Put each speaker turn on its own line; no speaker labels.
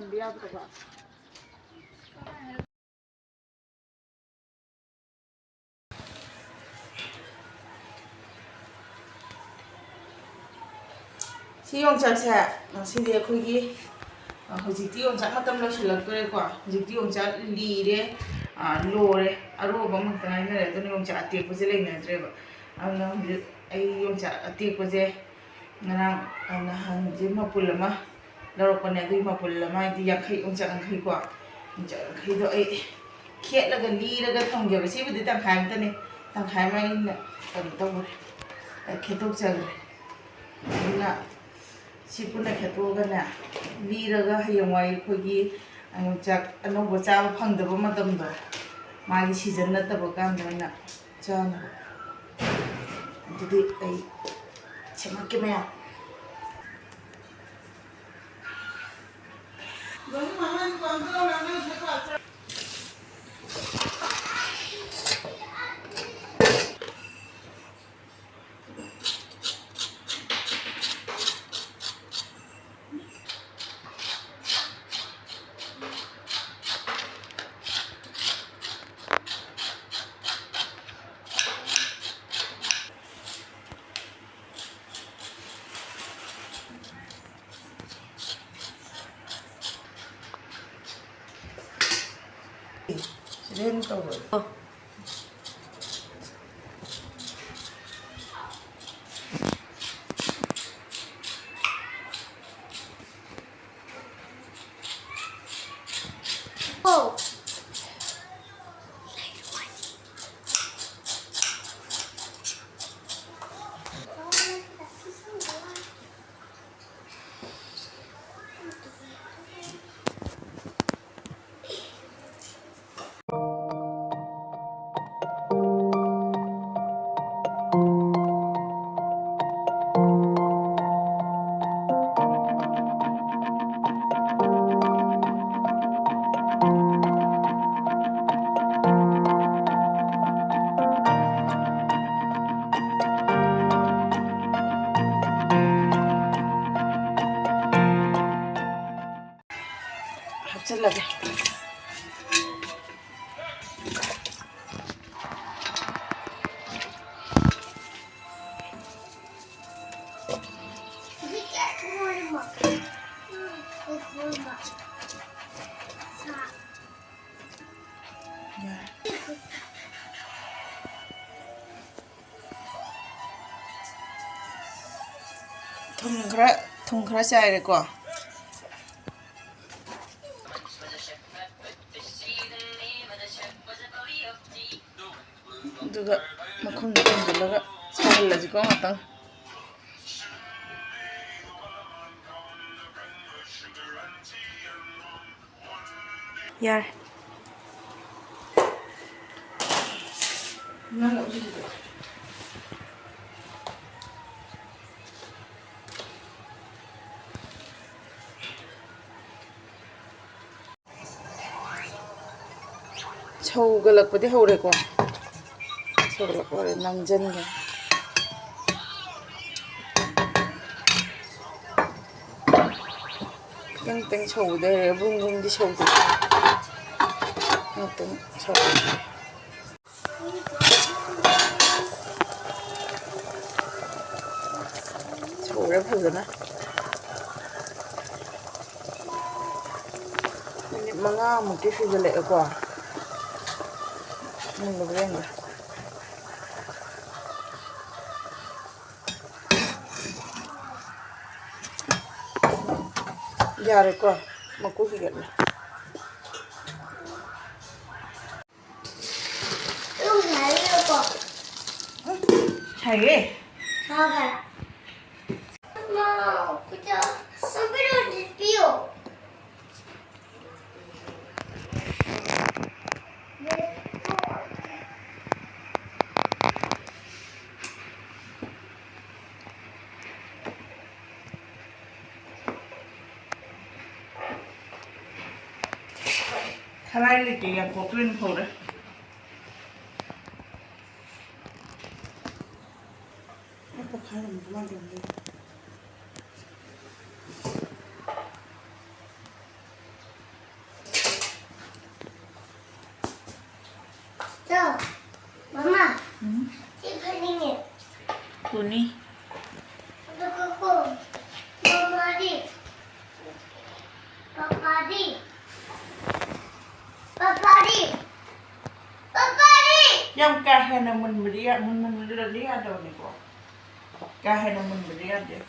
ꯍꯟꯕ ꯌꯥꯗ꯭ꯔꯕ ꯁꯤ ꯌꯣꯡꯆꯥꯛꯁꯦ ꯉꯁꯤꯗꯤ ꯑꯩꯈꯣꯏꯒꯤ ꯍꯧꯖꯤꯛꯇꯤ ꯌꯣꯡꯆꯥꯛ ꯃꯇꯝ ꯂꯣꯏꯁꯤꯜꯂꯛꯇꯣꯔꯦꯀꯣ ꯍꯧꯖꯤꯛꯇꯤ ꯌꯣꯡꯆꯥꯛ ꯂꯤꯔꯦ ꯂꯣꯔꯦ ꯑꯔꯣꯕ ꯑꯃꯈꯛꯇ ꯉꯥꯏꯅꯔꯦ ꯑꯗꯨꯅ ꯌꯣꯡꯆꯥꯛ ꯑꯇꯦꯛꯄꯁꯦ ꯂꯩꯅꯗ꯭ꯔꯦꯕ ꯑꯗꯨꯅ ꯍꯧꯖꯤꯛ ꯑꯩ ꯌꯣꯡꯆꯥꯛ ꯑꯇꯦꯛꯄꯁꯦ ꯉꯔꯥꯡ ꯅꯍꯥꯟꯁꯦ ꯃꯄꯨꯜ ꯑꯃ ꯂꯧꯔꯛꯄꯅꯦ ꯑꯗꯨꯒꯤ ꯃꯄꯨꯜ ꯑꯃ ꯍꯥꯏꯗꯤ ꯌꯣꯡꯆꯥꯛ ꯌꯥꯡꯈꯩꯀꯣ ꯌꯣꯡꯆꯥꯛ ꯌꯥꯡꯈꯩꯗꯣ ꯑꯩ ꯈꯦꯠꯂꯒ ꯂꯤꯔꯒ ꯊꯝꯒꯦꯕ ꯁꯤꯕꯨꯗꯤ ꯇꯪꯈꯥꯏ ꯑꯃꯇꯅꯦ ꯇꯪꯈꯥꯏ ꯑꯃ ꯑꯩꯅ ꯀꯩꯅꯣ ꯇꯧꯈ꯭ꯔꯦ ꯈꯦꯠꯇꯣꯛꯆꯈ꯭ꯔꯦ ꯑꯗꯨꯅ ꯁꯤ ꯄꯨꯟꯅ ꯈꯦꯠꯇꯣꯛꯑꯒꯅꯦ ꯂꯤꯔꯒ ꯍꯌꯦꯡꯋꯥꯏ ꯑꯩꯈꯣꯏꯒꯤ ꯌꯣꯡꯆꯥꯛ ꯑꯅꯧꯕ ꯆꯥꯕ ꯐꯪꯗꯕ ꯃꯇꯝꯗꯣ मागी सीजन नत्तब कांदना चानब अदुदी अई सेमक्के मया Then cover. Oh. Lagi. Thùng khra chai rồi quoi. Aduga makhum tumjilaga sahalajiko ngata yar nang chau galak padi hore ko chau pore namjan ga teng chau de bung bung di chau de teng chau chau re phajana minit manga mukti fijale ko Nunggu Yare ko maku higal Hai Sabar Mau kita sampai di pio Khra ni ke yang koklin phore apa khra ni bukan dia uni. Yang kahena munberiya dia ada ni ko. Kahena munberiya dia.